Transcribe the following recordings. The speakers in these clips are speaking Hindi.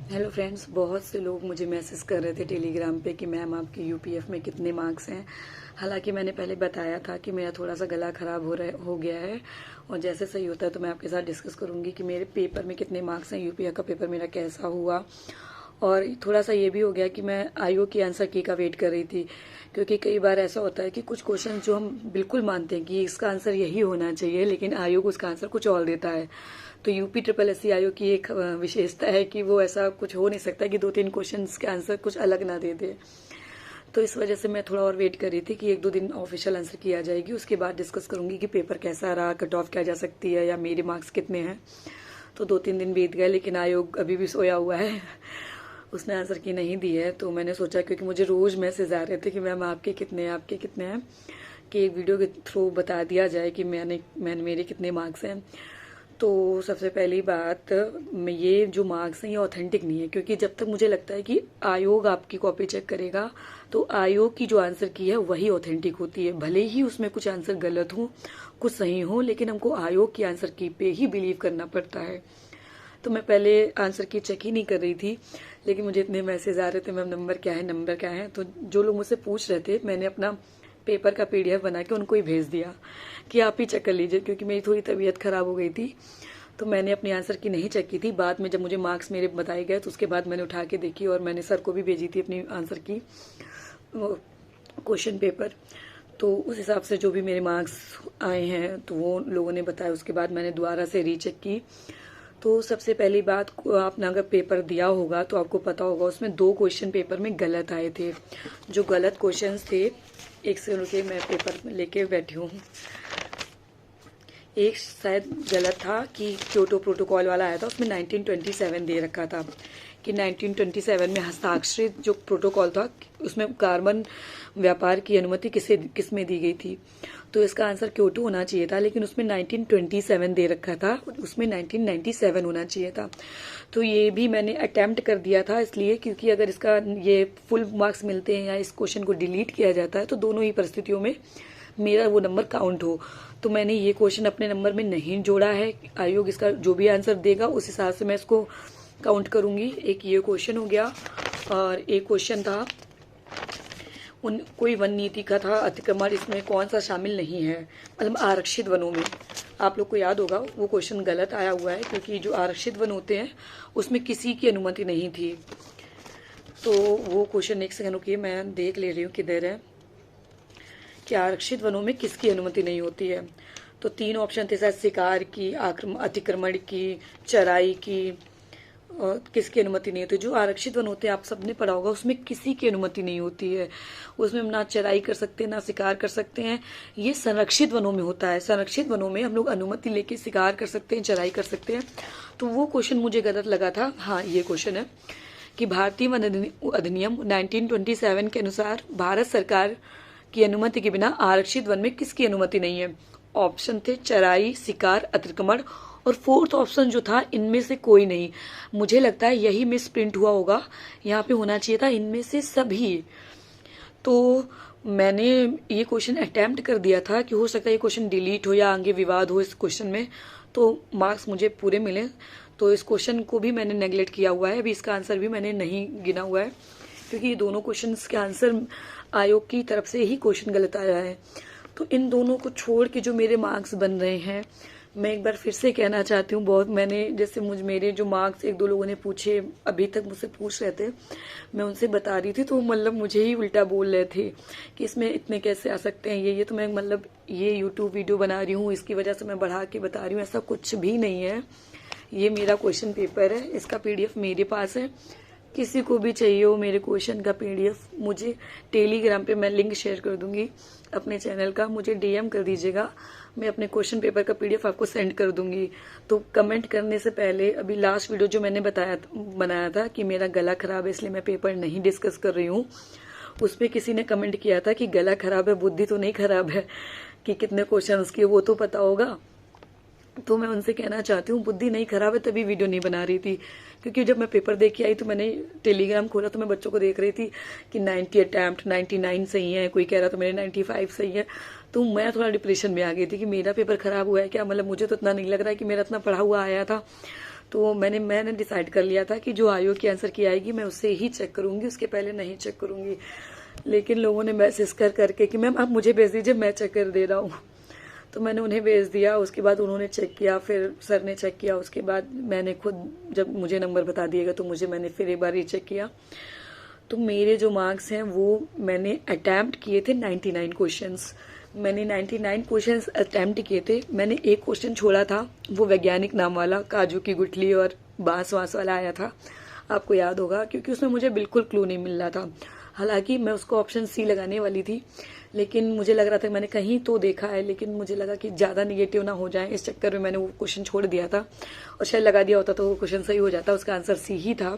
हेलो फ्रेंड्स, बहुत से लोग मुझे मैसेज कर रहे थे टेलीग्राम पे कि मैम आपके यूपीएफ में कितने मार्क्स हैं। हालांकि मैंने पहले बताया था कि मेरा थोड़ा सा गला खराब हो गया है और जैसे सही होता है तो मैं आपके साथ डिस्कस करूंगी कि मेरे पेपर में कितने मार्क्स हैं, यूपीएफ का पेपर मेरा कैसा हुआ। और थोड़ा सा ये भी हो गया कि मैं आईओ की आंसर की का वेट कर रही थी, क्योंकि कई बार ऐसा होता है कि कुछ क्वेश्चन जो हम बिल्कुल मानते हैं कि इसका आंसर यही होना चाहिए, लेकिन आईओ को उसका आंसर कुछ और देता है। तो यूपी ट्रिपल एस सी आयोग की एक विशेषता है कि वो ऐसा कुछ हो नहीं सकता कि 2-3 क्वेश्चंस के आंसर कुछ अलग ना दे दे। तो इस वजह से मैं थोड़ा और वेट कर रही थी कि 1-2 दिन ऑफिशियल आंसर की आ जाएगी, उसके बाद डिस्कस करूंगी कि पेपर कैसा रहा, कट ऑफ क्या जा सकती है या मेरे मार्क्स कितने हैं। तो 2-3 दिन बीत गए लेकिन आयोग अभी भी सोया हुआ है। उसने आंसर की नहीं दी है। तो मैंने सोचा, क्योंकि मुझे रोज मैसेज आ रहे थे कि मैम आपके कितने हैं, आपके कितने हैं, कि एक वीडियो के थ्रू बता दिया जाए कि मैंने मेरे कितने मार्क्स हैं। तो सबसे पहली बात, ये जो मार्क्स हैं ये ऑथेंटिक नहीं है, क्योंकि जब तक मुझे लगता है कि आयोग आपकी कॉपी चेक करेगा तो आयोग की जो आंसर की है वही ऑथेंटिक होती है। भले ही उसमें कुछ आंसर गलत हो, कुछ सही हो, लेकिन हमको आयोग की आंसर की पे ही बिलीव करना पड़ता है। तो मैं पहले आंसर की चेक ही नहीं कर रही थी, लेकिन मुझे इतने मैसेज आ रहे थे, मैम नंबर क्या है, नंबर क्या है। तो जो लोग मुझसे पूछ रहे थे, मैंने अपना पेपर का पीडीएफ बना के उनको ही भेज दिया कि आप ही चेक कर लीजिए, क्योंकि मेरी थोड़ी तबीयत खराब हो गई थी। तो मैंने अपनी आंसर की नहीं चेक की थी। बाद में जब मुझे मार्क्स मेरे बताए गए तो उसके बाद मैंने उठा के देखी और मैंने सर को भी भेजी थी अपनी आंसर की क्वेश्चन पेपर। तो उस हिसाब से जो भी मेरे मार्क्स आए हैं तो वो लोगों ने बताया। उसके बाद मैंने दोबारा से रीचेक की। तो सबसे पहली बात, आपने अगर पेपर दिया होगा तो आपको पता होगा उसमें 2 क्वेश्चन पेपर में गलत आए थे। जो गलत क्वेश्चंस थे, एक से रुके मैं पेपर लेके बैठी हूँ। एक शायद गलत था कि क्योटो प्रोटोकॉल वाला आया था, उसमें 1927 दे रखा था कि 1927 में हस्ताक्षरित जो प्रोटोकॉल था उसमें कार्बन व्यापार की अनुमति किस में दी गई थी। तो इसका आंसर क्योटो होना चाहिए था, लेकिन उसमें 1927 दे रखा था, उसमें 1997 होना चाहिए था। तो ये भी मैंने अटेम्प्ट कर दिया था, इसलिए क्योंकि अगर इसका ये फुल मार्क्स मिलते हैं या इस क्वेश्चन को डिलीट किया जाता है तो दोनों ही परिस्थितियों में मेरा वो नंबर काउंट हो। तो मैंने ये क्वेश्चन अपने नंबर में नहीं जोड़ा है। आयोग इसका जो भी आंसर देगा उस हिसाब से मैं इसको काउंट करूंगी। एक ये क्वेश्चन हो गया, और एक क्वेश्चन था कोई वन नीति का था अतिक्रमण, इसमें कौन सा शामिल नहीं है, मतलब आरक्षित वनों में। आप लोग को याद होगा वो क्वेश्चन गलत आया हुआ है, क्योंकि जो आरक्षित वन होते हैं उसमें किसी की अनुमति नहीं थी। तो वो क्वेश्चन, एक सेकंड रुकिए मैं देख ले रही हूँ किधर है, कि आरक्षित वनों में किसकी अनुमति नहीं होती है। तो 3 ऑप्शन थे शायद, शिकार की, अतिक्रमण की, चराई की, और किसकी अनुमति नहीं होती। जो आरक्षित वन होते हैं आप सबने पढ़ा होगा, उसमें किसी की अनुमति नहीं होती है। उसमें हम ना चराई कर सकते हैं ना शिकार कर सकते हैं। ये संरक्षित वनों में होता है। संरक्षित वनों में हम लोग अनुमति लेके शिकार कर सकते हैं, चराई कर सकते हैं। तो वो क्वेश्चन मुझे गलत लगा था। हाँ, ये क्वेश्चन है कि भारतीय वन अधिनियम 1927 के अनुसार भारत सरकार की अनुमति के बिना आरक्षित वन में किसकी अनुमति नहीं है। ऑप्शन थे चराई, शिकार, अतिक्रमण, और 4th ऑप्शन जो था इनमें से कोई नहीं। मुझे लगता है यही मिस प्रिंट हुआ होगा, यहाँ पे होना चाहिए था इनमें से सभी। तो मैंने ये क्वेश्चन अटेम्प्ट कर दिया था कि हो सकता है ये क्वेश्चन डिलीट हो या आगे विवाद हो इस क्वेश्चन में, तो मार्क्स मुझे पूरे मिले। तो इस क्वेश्चन को भी मैंने नेगलेक्ट किया हुआ है, अभी इसका आंसर भी मैंने नहीं गिना हुआ है, क्योंकि ये दोनों क्वेश्चन के आंसर आयोग की तरफ से ही क्वेश्चन गलत आया है। तो इन दोनों को छोड़ के जो मेरे मार्क्स बन रहे हैं, मैं एक बार फिर से कहना चाहती हूँ, बहुत मैंने जैसे मेरे जो मार्क्स 1-2 लोगों ने पूछे, अभी तक मुझसे पूछ रहे थे, मैं उनसे बता रही थी, तो मतलब मुझे ही उल्टा बोल रहे थे कि इसमें इतने कैसे आ सकते हैं। ये तो मैं मतलब ये यूट्यूब वीडियो बना रही हूँ, इसकी वजह से मैं बढ़ा के बता रही हूँ, ऐसा कुछ भी नहीं है। ये मेरा क्वेश्चन पेपर है, इसका पीडीएफ मेरे पास है। किसी को भी चाहिए हो मेरे क्वेश्चन का पीडीएफ, मुझे टेलीग्राम पे मैं लिंक शेयर कर दूंगी अपने चैनल का, मुझे डीएम कर दीजिएगा, मैं अपने क्वेश्चन पेपर का पीडीएफ आपको सेंड कर दूंगी। तो कमेंट करने से पहले, अभी लास्ट वीडियो जो मैंने बनाया था कि मेरा गला खराब है इसलिए मैं पेपर नहीं डिस्कस कर रही हूँ, उस पर किसी ने कमेंट किया था कि गला खराब है, बुद्धि तो नहीं खराब है, कि कितने क्वेश्चन उसके वो तो पता होगा। तो मैं उनसे कहना चाहती हूँ, बुद्धि नहीं खराब है तभी वीडियो नहीं बना रही थी, क्योंकि जब मैं पेपर देख के आई तो मैंने टेलीग्राम खोला तो मैं बच्चों को देख रही थी कि 90 अटैम्प्ट 99 सही है, कोई कह रहा था मेरे 95 सही है। तो मैं थोड़ा डिप्रेशन में आ गई थी कि मेरा पेपर खराब हुआ है क्या, मतलब मुझे तो इतना नहीं लग रहा है कि मेरा इतना पढ़ा हुआ आया था। तो मैंने डिसाइड कर लिया था कि जो आयोग की आंसर की आएगी मैं उससे ही चेक करूंगी, उसके पहले नहीं चेक करूंगी। लेकिन लोगों ने मैसेज करके कि मैम आप मुझे भेज दीजिए, मैं चेक कर दे रहा हूँ। तो मैंने उन्हें भेज दिया, उसके बाद उन्होंने चेक किया, फिर सर ने चेक किया, उसके बाद मैंने खुद जब मुझे नंबर बता दिएगा तो मैंने फिर एक बार ये चेक किया। तो मेरे जो मार्क्स हैं वो मैंने अटैम्प्ट किए थे 99 क्वेश्चंस। मैंने 99 क्वेश्चंस अटैम्प्ट किए थे। मैंने एक क्वेश्चन छोड़ा था, वो वैज्ञानिक नाम वाला, काजू की गुठली और बांस वांस वाला आया था, आपको याद होगा, क्योंकि उसमें मुझे बिल्कुल क्लू नहीं मिल रहा था। हालांकि मैं उसको ऑप्शन सी लगाने वाली थी, लेकिन मुझे लग रहा था, मैंने कहीं तो देखा है, लेकिन मुझे लगा कि ज़्यादा निगेटिव ना हो जाए, इस चक्कर में मैंने वो क्वेश्चन छोड़ दिया था। और शायद लगा दिया होता तो वो क्वेश्चन सही हो जाता, उसका आंसर सी ही था।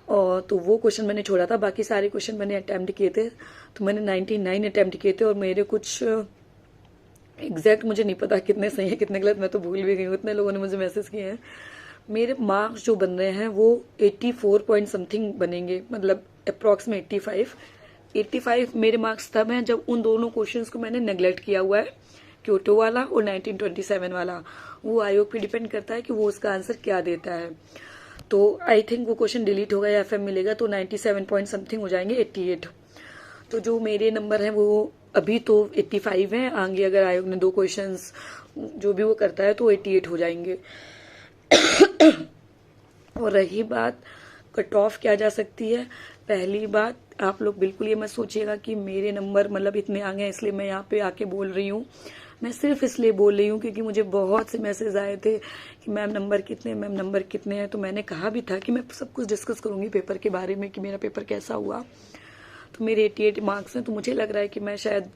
और तो वो क्वेश्चन मैंने छोड़ा था, बाकी सारे क्वेश्चन मैंने अटैम्प्ट किए थे। तो मैंने 99 अटैम्प्ट किए थे और मेरे कुछ एग्जैक्ट मुझे नहीं पता कितने सही है कितने गलत, मैं तो भूल भी गई हूँ, इतने लोगों ने मुझे मैसेज किए हैं। मेरे मार्क्स जो बन रहे हैं वो 84 पॉइंट समथिंग बनेंगे, मतलब अप्रॉक्सीमेट 85 मेरे मार्क्स तब हैं जब उन दोनों क्वेश्चंस को मैंने नेग्लेक्ट किया हुआ है, क्योटो वाला और 1927 वाला। वो आयोग पे डिपेंड करता है कि वो उसका आंसर क्या देता है। तो आई थिंक वो क्वेश्चन डिलीट होगा या FM मिलेगा, तो 97 पॉइंट समथिंग हो जाएंगे 88। तो जो मेरे नंबर हैं वो अभी तो 85 हैं, आगे अगर आयोग ने 2 क्वेश्चंस जो भी वो करता है तो 88 हो जाएंगे। और रही बात कट ऑफ क्या जा सकती है, पहली बात आप लोग बिल्कुल ये मत सोचिएगा कि मेरे नंबर मतलब इतने आ गए इसलिए मैं यहाँ पे आके बोल रही हूँ। मैं सिर्फ इसलिए बोल रही हूँ क्योंकि मुझे बहुत से मैसेज आए थे कि मैम नंबर कितने, मैम नंबर कितने हैं। तो मैंने कहा भी था कि मैं सब कुछ डिस्कस करूंगी पेपर के बारे में कि मेरा पेपर कैसा हुआ। तो मेरे 88 मार्क्स हैं, तो मुझे लग रहा है कि मैं शायद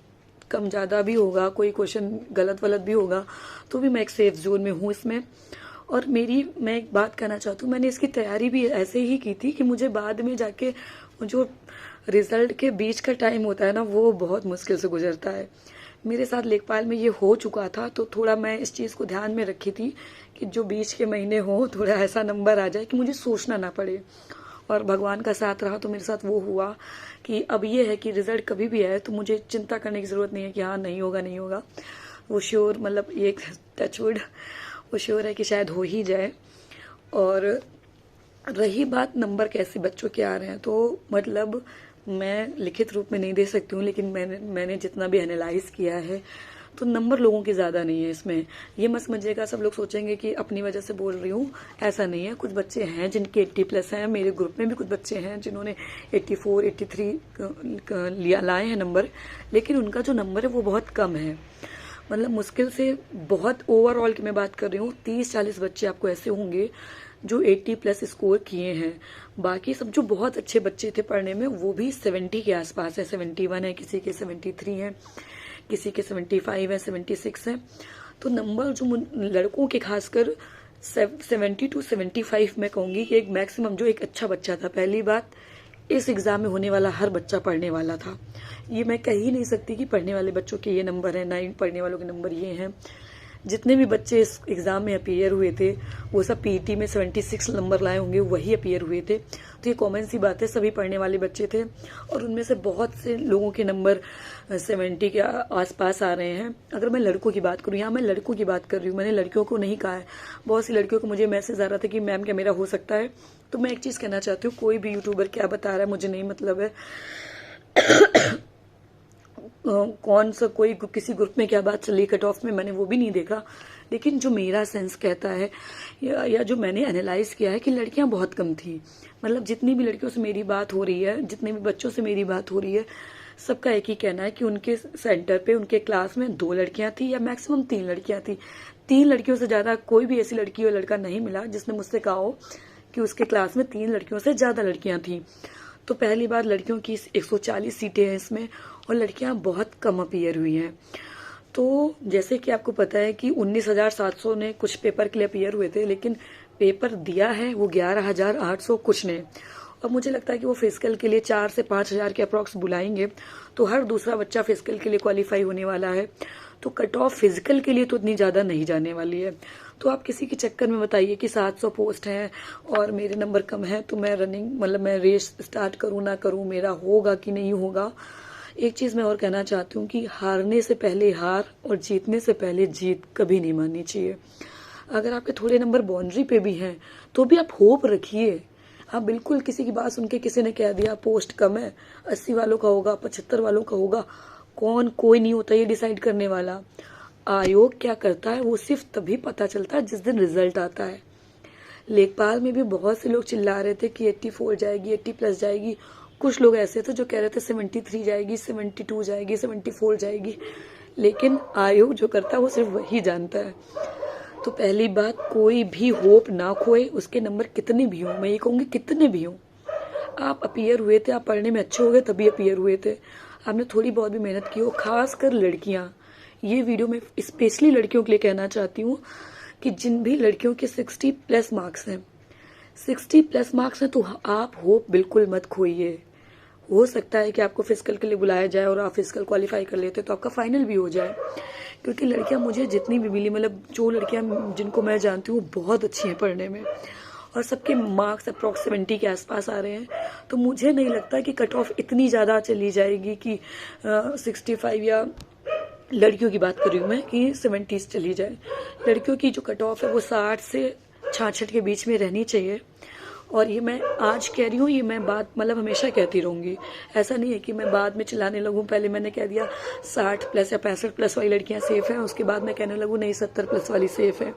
कम ज़्यादा भी होगा, कोई क्वेश्चन गलत वलत भी होगा तो भी मैं एक सेफ जोन में हूँ इसमें। और मैं एक बात कहना चाहती हूँ, मैंने इसकी तैयारी भी ऐसे ही की थी कि मुझे बाद में जाके जो रिजल्ट के बीच का टाइम होता है ना, वो बहुत मुश्किल से गुजरता है। मेरे साथ लेखपाल में ये हो चुका था, तो थोड़ा मैं इस चीज़ को ध्यान में रखी थी कि जो बीच के महीने हो थोड़ा ऐसा नंबर आ जाए कि मुझे सोचना ना पड़े। और भगवान का साथ रहा तो मेरे साथ वो हुआ कि अब ये है कि रिजल्ट कभी भी आए तो मुझे चिंता करने की ज़रूरत नहीं है कि हाँ नहीं होगा नहीं होगा। वो श्योर, मतलब ये टचवुड, वो श्योर है कि शायद हो ही जाए। और रही बात नंबर कैसे बच्चों के आ रहे हैं, तो मतलब मैं लिखित रूप में नहीं दे सकती हूँ, लेकिन मैंने जितना भी एनालाइज किया है तो नंबर लोगों के ज़्यादा नहीं है इसमें। ये मत समझिएगा सब लोग सोचेंगे कि अपनी वजह से बोल रही हूँ, ऐसा नहीं है। कुछ बच्चे हैं जिनके 80+ हैं, मेरे ग्रुप में भी कुछ बच्चे हैं जिन्होंने 84 83 लाए हैं नंबर, लेकिन उनका जो नंबर है वो बहुत कम है। मतलब मुश्किल से, बहुत ओवरऑल की मैं बात कर रही हूँ, 30-40 बच्चे आपको ऐसे होंगे जो 80+ स्कोर किए हैं। बाकी सब जो बहुत अच्छे बच्चे थे पढ़ने में वो भी 70 के आसपास है, 71 है, किसी के 73 है, किसी के 75 है, 76 है। तो नंबर जो लड़कों के खासकर 70 to 75 मैं कहूँगी कि एक मैक्सिमम जो एक अच्छा बच्चा था। पहली बात, इस एग्ज़ाम में होने वाला हर बच्चा पढ़ने वाला था, ये मैं कह ही नहीं सकती कि पढ़ने वाले बच्चों के ये नंबर हैं, 9 पढ़ने वालों के नंबर ये हैं। जितने भी बच्चे इस एग्ज़ाम में अपीयर हुए थे वो सब पीटी में 76 नंबर लाए होंगे, वही अपीयर हुए थे। तो ये कॉमन सी बात है, सभी पढ़ने वाले बच्चे थे और उनमें से बहुत से लोगों के नंबर 70 के आसपास आ रहे हैं। अगर मैं लड़कों की बात करूँ, यहाँ मैं लड़कों की बात कर रही हूँ, मैंने लड़कियों को नहीं कहा है। बहुत सी लड़कियों को मुझे मैसेज आ रहा था कि मैम क्या मेरा हो सकता है। तो मैं एक चीज़ कहना चाहती हूँ, कोई भी यूट्यूबर क्या बता रहा है मुझे नहीं मतलब है कौन सा कोई किसी ग्रुप में क्या बात चली कट ऑफ में, मैंने वो भी नहीं देखा। लेकिन जो मेरा सेंस कहता है या जो मैंने एनालाइज किया है कि लड़कियां बहुत कम थी। मतलब जितनी भी लड़कियों से मेरी बात हो रही है, जितने भी बच्चों से मेरी बात हो रही है, सबका एक ही कहना है कि उनके सेंटर पे उनके क्लास में 2 लड़कियां थी या मैक्सिमम 3 लड़कियां थी। 3 लड़कियों से ज़्यादा कोई भी ऐसी लड़की और लड़का नहीं मिला जिसने मुझसे कहा हो कि उसके क्लास में 3 लड़कियों से ज़्यादा लड़कियां थी। तो पहली बार लड़कियों की 140 सीटें हैं इसमें और लड़कियां बहुत कम अपीयर हुई हैं। तो जैसे कि आपको पता है कि 19,700 ने कुछ पेपर के लिए अपीयर हुए थे, लेकिन पेपर दिया है वो 11,800 कुछ ने। और मुझे लगता है कि वो फिजिकल के लिए 4 से 5,000 के अप्रॉक्स बुलाएंगे, तो हर दूसरा बच्चा फिजिकल के लिए क्वालिफाई होने वाला है। तो कट ऑफ फिजिकल के लिए तो इतनी ज़्यादा नहीं जाने वाली है। तो आप किसी के चक्कर में बताइए कि 700 पोस्ट हैं और मेरे नंबर कम है तो मैं रनिंग मतलब मैं रेस स्टार्ट करूँ ना करूँ, मेरा होगा कि नहीं होगा। एक चीज़ मैं और कहना चाहती हूँ कि हारने से पहले हार और जीतने से पहले जीत कभी नहीं माननी चाहिए। अगर आपके थोड़े नंबर बाउंड्री पे भी हैं तो भी आप होप रखिए। आप बिल्कुल किसी की बात सुन के, किसी ने कह दिया पोस्ट कम है, 80 वालों का होगा, 75 वालों का होगा, कोई नहीं होता ये डिसाइड करने वाला। आयोग क्या करता है वो सिर्फ तभी पता चलता है जिस दिन रिजल्ट आता है। लेखपाल में भी बहुत से लोग चिल्ला रहे थे कि 84 जाएगी, 80 प्लस जाएगी। कुछ लोग ऐसे थे जो कह रहे थे 73 जाएगी, 72 जाएगी, 74 जाएगी। लेकिन आयोग जो करता है वो सिर्फ वही जानता है। तो पहली बात, कोई भी होप ना खोए, उसके नंबर कितने भी हों, मैं ये कहूँगी कितने भी हों। आप अपीयर हुए थे, आप पढ़ने में अच्छे हो गए तभी अपीयर हुए थे, आपने थोड़ी बहुत भी मेहनत की हो। खासकर लड़कियाँ, ये वीडियो में स्पेशली लड़कियों के लिए कहना चाहती हूँ कि जिन भी लड़कियों के 60 प्लस मार्क्स हैं, 60 प्लस मार्क्स हैं, तो आप होप बिल्कुल मत खोइए। हो सकता है कि आपको फिजिकल के लिए बुलाया जाए और आप फिजिकल क्वालिफाई कर लेते तो आपका फाइनल भी हो जाए। क्योंकि लड़कियां मुझे जितनी भी मिली, मतलब जो लड़कियां जिनको मैं जानती हूँ बहुत अच्छी हैं पढ़ने में, और सबके मार्क्स अप्रॉक्स 70 के आसपास आ रहे हैं। तो मुझे नहीं लगता कि कट ऑफ इतनी ज़्यादा चली जाएगी कि 65, या लड़कियों की बात कर रही हूँ मैं कि 70 चली जाए। लड़कियों की जो कट ऑफ है वो 60 से 66 के बीच में रहनी चाहिए। और ये मैं आज कह रही हूँ, ये मैं बात मतलब हमेशा कहती रहूँगी। ऐसा नहीं है कि मैं बाद में चिल्लाने लगूँ, पहले मैंने कह दिया 60 प्लस या 65 प्लस वाली लड़कियाँ सेफ़ हैं, उसके बाद मैं कहने लगूँ नहीं 70 प्लस वाली सेफ़ है।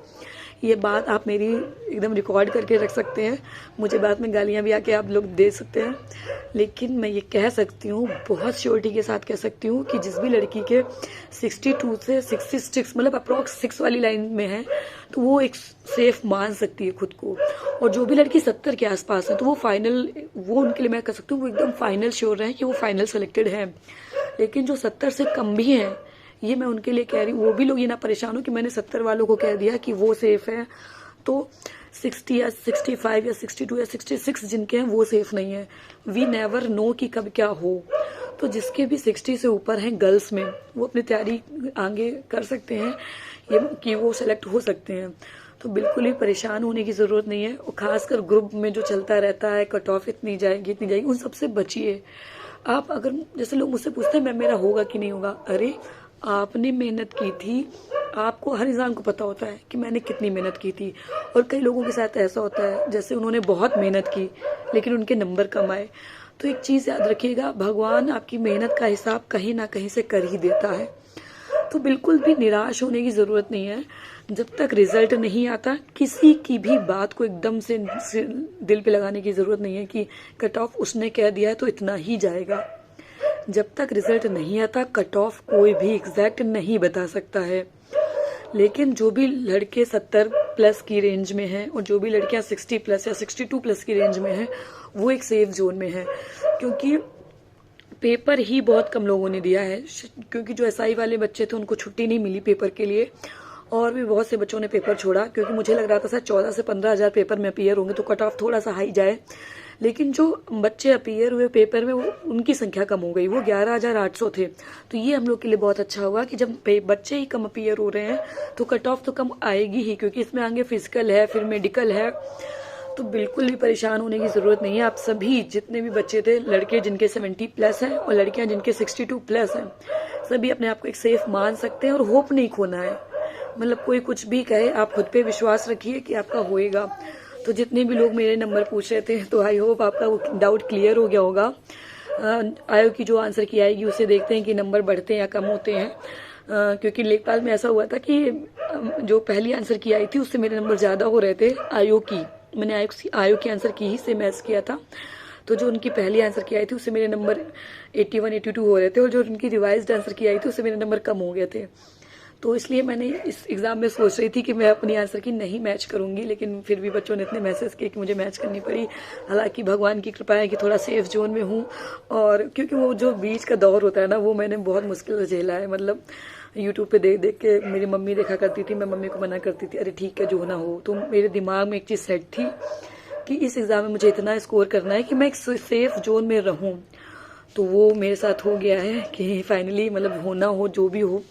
ये बात आप मेरी एकदम रिकॉर्ड करके रख सकते हैं, मुझे बाद में गालियाँ भी आके आप लोग दे सकते हैं, लेकिन मैं ये कह सकती हूँ, बहुत श्योरिटी के साथ कह सकती हूँ कि जिस भी लड़की के 62 से 66 मतलब अप्रॉक्स 6 वाली लाइन में है तो वो एक सेफ मान सकती है खुद को। और जो भी लड़की 70 के आसपास है तो वो फाइनल, वो उनके लिए मैं कह सकती हूँ वो एकदम फाइनल श्योर रहे कि वो फाइनल सेलेक्टेड है। लेकिन जो 70 से कम भी हैं, ये मैं उनके लिए कह रही हूँ, वो भी लोग ये ना परेशान हो कि मैंने 70 वालों को कह दिया कि वो सेफ है तो 60 या 65 या 62 या 66 जिनके हैं वो सेफ नहीं है। वी नेवर नो कि कब क्या हो। तो जिसके भी 60 से ऊपर हैं गर्ल्स में, वो अपनी तैयारी आगे कर सकते हैं ये कि वो सेलेक्ट हो सकते हैं। तो बिल्कुल भी परेशान होने की ज़रूरत नहीं है। और ख़ासकर ग्रुप में जो चलता रहता है कट ऑफ इतनी जाएगी उन सबसे बचिए। आप अगर जैसे लोग मुझसे पूछते हैं मैम मेरा होगा कि नहीं होगा, अरे आपने मेहनत की थी, आपको हर इंसान को पता होता है कि मैंने कितनी मेहनत की थी। और कई लोगों के साथ ऐसा होता है जैसे उन्होंने बहुत मेहनत की लेकिन उनके नंबर कम आए। तो एक चीज़ याद रखिएगा, भगवान आपकी मेहनत का हिसाब कहीं ना कहीं से कर ही देता है। तो बिल्कुल भी निराश होने की ज़रूरत नहीं है। जब तक रिजल्ट नहीं आता किसी की भी बात को एकदम से दिल पे लगाने की ज़रूरत नहीं है कि कट ऑफ उसने कह दिया है तो इतना ही जाएगा। जब तक रिजल्ट नहीं आता कट ऑफ कोई भी एग्जैक्ट नहीं बता सकता है। लेकिन जो भी लड़के 70 प्लस की रेंज में हैं और जो भी लड़कियां 60 प्लस या 62 प्लस की रेंज में हैं वो एक सेफ जोन में है। क्योंकि पेपर ही बहुत कम लोगों ने दिया है, क्योंकि जो एसआई वाले बच्चे थे उनको छुट्टी नहीं मिली पेपर के लिए, और भी बहुत से बच्चों ने पेपर छोड़ा। क्योंकि मुझे लग रहा था सर 14 से 15 हज़ार पेपर में अपीयर होंगे तो कट ऑफ थोड़ा सा हाई जाए। लेकिन जो बच्चे अपीयर हुए पेपर में वो उनकी संख्या कम हो गई, वो 11,800 थे। तो ये हम लोग के लिए बहुत अच्छा हुआ कि जब बच्चे ही कम अपीयर हो रहे हैं तो कट ऑफ तो कम आएगी ही, क्योंकि इसमें आगे फिजिकल है, फिर मेडिकल है। तो बिल्कुल भी परेशान होने की ज़रूरत नहीं है। आप सभी जितने भी बच्चे थे, लड़के जिनके 70 प्लस हैं और लड़कियां जिनके 62 प्लस हैं, सभी अपने आप को एक सेफ मान सकते हैं। और होप नहीं खोना है, मतलब कोई कुछ भी कहे आप खुद पे विश्वास रखिए कि आपका होएगा। तो जितने भी लोग मेरे नंबर पूछ रहे थे तो आई होप आपका वो डाउट क्लियर हो गया होगा। आयोग की जो आंसर की आएगी उससे देखते हैं कि नंबर बढ़ते हैं या कम होते हैं। क्योंकि लेखपाल में ऐसा हुआ था कि जो पहली आंसर की आई थी उससे मेरे नंबर ज़्यादा हो रहे थे। आयोग की मैंने आयोग की आंसर की ही से मैच किया था, तो जो उनकी पहली आंसर की आई थी उससे मेरे नंबर 81 82 हो रहे थे, और जो उनकी रिवाइज्ड आंसर की आई थी उससे मेरे नंबर कम हो गए थे। तो इसलिए मैंने इस एग्ज़ाम में सोच रही थी कि मैं अपनी आंसर की नहीं मैच करूंगी, लेकिन फिर भी बच्चों ने इतने मैसेज किए कि मुझे मैच करनी पड़ी। हालांकि भगवान की कृपा है कि थोड़ा सेफ जोन में हूँ, और क्योंकि वो जो बीच का दौर होता है ना वो मैंने बहुत मुश्किल से झेला है। मतलब यूट्यूब पे देख देख के मेरी मम्मी देखा करती थी, मैं मम्मी को मना करती थी अरे ठीक है जो ना हो। तो मेरे दिमाग में एक चीज़ सेट थी कि इस एग्ज़ाम में मुझे इतना स्कोर करना है कि मैं एक सेफ जोन में रहूँ। तो वो मेरे साथ हो गया है कि फाइनली मतलब होना हो जो भी हो।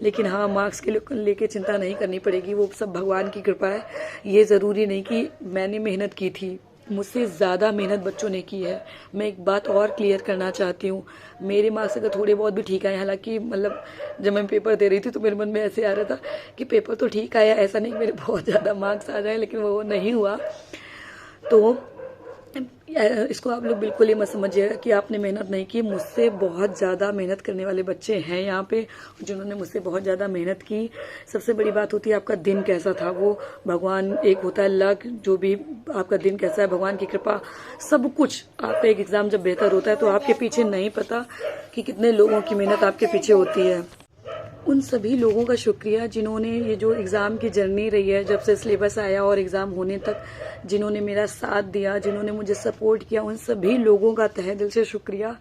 लेकिन हाँ, मार्क्स के लेके चिंता नहीं करनी पड़ेगी, वो सब भगवान की कृपा है। ये ज़रूरी नहीं कि मैंने मेहनत की थी, मुझसे ज़्यादा मेहनत बच्चों ने की है। मैं एक बात और क्लियर करना चाहती हूँ, मेरे मार्क्स अगर थोड़े बहुत भी ठीक आए, हालांकि मतलब जब मैं पेपर दे रही थी तो मेरे मन में ऐसे आ रहा था कि पेपर तो ठीक आया, ऐसा नहीं मेरे बहुत ज़्यादा मार्क्स आ जाए, लेकिन वो नहीं हुआ। तो इसको आप लोग बिल्कुल ही मत समझिएगा कि आपने मेहनत नहीं की। मुझसे बहुत ज़्यादा मेहनत करने वाले बच्चे हैं यहाँ पे, जिन्होंने मुझसे बहुत ज़्यादा मेहनत की। सबसे बड़ी बात होती है आपका दिन कैसा था, वो भगवान, एक होता है लक, जो भी आपका दिन कैसा है, भगवान की कृपा, सब कुछ। आपका एक एग्ज़ाम जब बेहतर होता है तो आपके पीछे नहीं पता कि कितने लोगों की मेहनत आपके पीछे होती है। उन सभी लोगों का शुक्रिया जिन्होंने ये जो एग्ज़ाम की जर्नी रही है, जब से सिलेबस आया और एग्ज़ाम होने तक, जिन्होंने मेरा साथ दिया, जिन्होंने मुझे सपोर्ट किया, उन सभी लोगों का तहे दिल से शुक्रिया।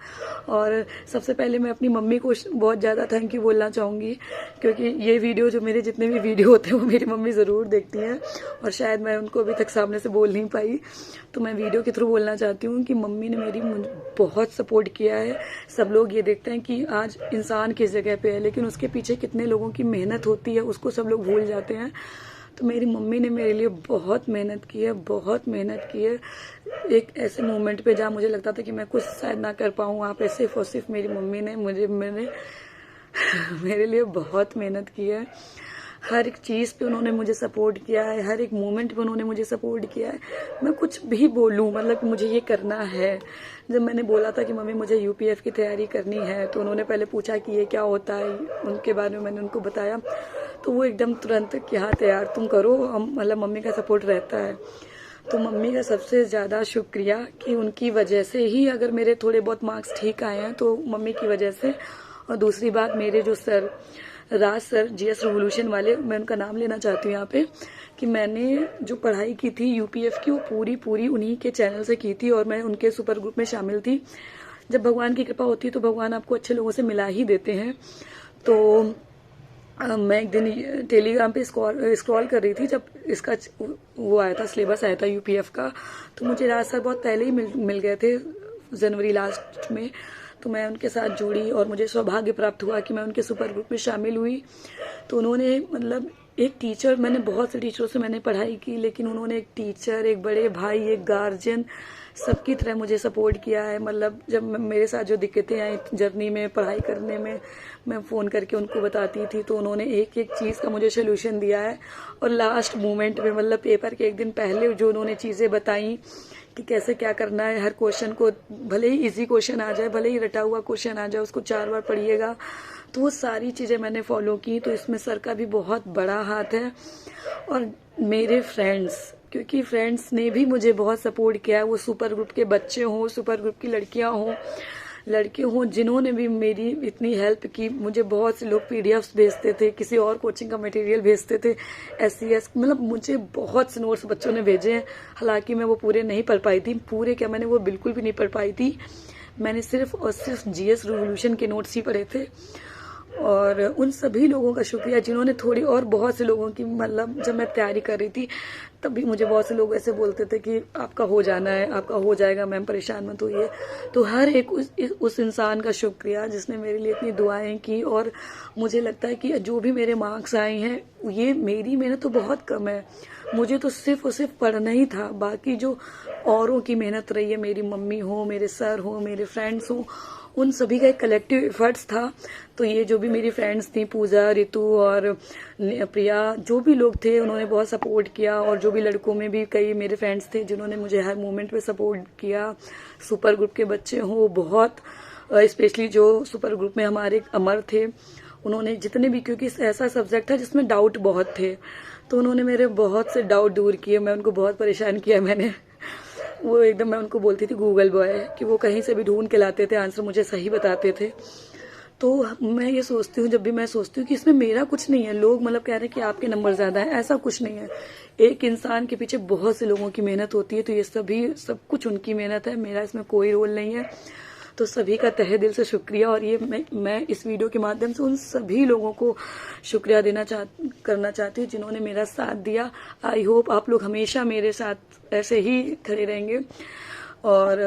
और सबसे पहले मैं अपनी मम्मी को बहुत ज़्यादा थैंक यू बोलना चाहूँगी, क्योंकि ये वीडियो, जो मेरे जितने भी वीडियो होते हैं वो मेरी मम्मी ज़रूर देखती हैं, और शायद मैं उनको अभी तक सामने से बोल नहीं पाई, तो मैं वीडियो के थ्रू बोलना चाहती हूँ कि मम्मी ने मेरी बहुत सपोर्ट किया है। सब लोग ये देखते हैं कि आज इंसान किस जगह पे है, लेकिन उसके पीछे कितने लोगों की मेहनत होती है उसको सब लोग भूल जाते हैं। तो मेरी मम्मी ने मेरे लिए बहुत मेहनत की है, बहुत मेहनत की है। एक ऐसे मोमेंट पे जहाँ मुझे लगता था कि मैं कुछ शायद ना कर पाऊँ, वहाँ पे सिर्फ और सिर्फ मेरी मम्मी ने मैंने मेरे लिए बहुत मेहनत की है। हर एक चीज़ पे उन्होंने मुझे सपोर्ट किया है, हर एक मोमेंट पे उन्होंने मुझे सपोर्ट किया है। मैं कुछ भी बोलूँ, मतलब कि मुझे ये करना है। जब मैंने बोला था कि मम्मी मुझे यूपीएफ की तैयारी करनी है, तो उन्होंने पहले पूछा कि ये क्या होता है, उनके बारे में मैंने उनको बताया, तो वो एकदम तुरंत कि हाँ तैयार तुम करो, मतलब मम्मी का सपोर्ट रहता है। तो मम्मी का सबसे ज़्यादा शुक्रिया कि उनकी वजह से ही अगर मेरे थोड़े बहुत मार्क्स ठीक आए हैं, तो मम्मी की वजह से। और दूसरी बात, मेरे जो सर, राज सर, जीएस रिवोल्यूशन वाले, मैं उनका नाम लेना चाहती हूँ यहाँ पे, कि मैंने जो पढ़ाई की थी यूपीएफ की, वो पूरी उन्हीं के चैनल से की थी, और मैं उनके सुपर ग्रुप में शामिल थी। जब भगवान की कृपा होती है तो भगवान आपको अच्छे लोगों से मिला ही देते हैं। तो मैं एक दिन टेलीग्राम पे स्क्रॉल कर रही थी, जब इसका वो आया था, सिलेबस आया था यूपीएफ का, तो मुझे राज सर बहुत पहले ही मिल गए थे, जनवरी लास्ट में। तो मैं उनके साथ जुड़ी और मुझे सौभाग्य प्राप्त हुआ कि मैं उनके सुपर ग्रुप में शामिल हुई। तो उन्होंने, मतलब एक टीचर, मैंने बहुत से टीचरों से मैंने पढ़ाई की, लेकिन उन्होंने एक टीचर, एक बड़े भाई, एक गार्जियन, सबकी तरह मुझे सपोर्ट किया है। मतलब जब मेरे साथ जो दिक्कतें आई जर्नी में, पढ़ाई करने में, मैं फ़ोन करके उनको बताती थी, तो उन्होंने एक एक चीज़ का मुझे सोल्यूशन दिया है। और लास्ट मोमेंट में, मतलब पेपर के एक दिन पहले जो उन्होंने चीज़ें बताई कि कैसे क्या करना है, हर क्वेश्चन को, भले ही इजी क्वेश्चन आ जाए, भले ही रटा हुआ क्वेश्चन आ जाए, उसको 4 बार पढ़िएगा, तो वो सारी चीज़ें मैंने फॉलो की। तो इसमें सर का भी बहुत बड़ा हाथ है। और मेरे फ्रेंड्स, क्योंकि फ्रेंड्स ने भी मुझे बहुत सपोर्ट किया है, वो सुपर ग्रुप के बच्चे हों, सुपर ग्रुप की लड़कियां हों, लड़के हों, जिन्होंने भी मेरी इतनी हेल्प की। मुझे बहुत से लोग पीडीएफ्स भेजते थे, किसी और कोचिंग का मटेरियल भेजते थे, एससीएस, मतलब मुझे बहुत से नोट्स बच्चों ने भेजे हैं। हालांकि मैं वो पूरे नहीं पढ़ पाई थी, पूरे क्या, मैंने वो बिल्कुल भी नहीं पढ़ पाई थी। मैंने सिर्फ और सिर्फ जीएस रिवोल्यूशन के नोट्स ही पढ़े थे। और उन सभी लोगों का शुक्रिया जिन्होंने थोड़ी, और बहुत से लोगों की, मतलब जब मैं तैयारी कर रही थी तब भी मुझे बहुत से लोग ऐसे बोलते थे कि आपका हो जाना है, आपका हो जाएगा मैम, परेशान मत होइए। तो हर एक उस इंसान का शुक्रिया जिसने मेरे लिए इतनी दुआएं की। और मुझे लगता है कि जो भी मेरे मार्क्स आए हैं, ये मेरी मेहनत तो बहुत कम है, मुझे तो सिर्फ और सिर्फ पढ़ना ही था। बाकी जो औरों की मेहनत रही है, मेरी मम्मी हो, मेरे सर हो, मेरे फ्रेंड्स हो, उन सभी का एक कलेक्टिव एफर्ट्स था। तो ये जो भी मेरी फ्रेंड्स थी, पूजा, रितु और प्रिया, जो भी लोग थे, उन्होंने बहुत सपोर्ट किया। और जो भी लड़कों में भी कई मेरे फ्रेंड्स थे जिन्होंने मुझे हर मोमेंट पे सपोर्ट किया। सुपर ग्रुप के बच्चे हों, बहुत स्पेशली जो सुपर ग्रुप में हमारे अमर थे, उन्होंने जितने भी, क्योंकि ऐसा सब्जेक्ट था जिसमें डाउट बहुत थे, तो उन्होंने मेरे बहुत से डाउट दूर किए। मैं उनको बहुत परेशान किया, मैंने वो एकदम, मैं उनको बोलती थी गूगल बॉय, कि वो कहीं से भी ढूंढ के लाते थे, आंसर मुझे सही बताते थे। तो मैं ये सोचती हूँ, जब भी मैं सोचती हूँ कि इसमें मेरा कुछ नहीं है, लोग मतलब कह रहे हैं कि आपके नंबर ज़्यादा है, ऐसा कुछ नहीं है। एक इंसान के पीछे बहुत से लोगों की मेहनत होती है, तो ये सब कुछ उनकी मेहनत है, मेरा इसमें कोई रोल नहीं है। तो सभी का तहे दिल से शुक्रिया। और ये मैं इस वीडियो के माध्यम से उन सभी लोगों को शुक्रिया करना चाहती हूँ जिन्होंने मेरा साथ दिया। आई होप आप लोग हमेशा मेरे साथ ऐसे ही खड़े रहेंगे। और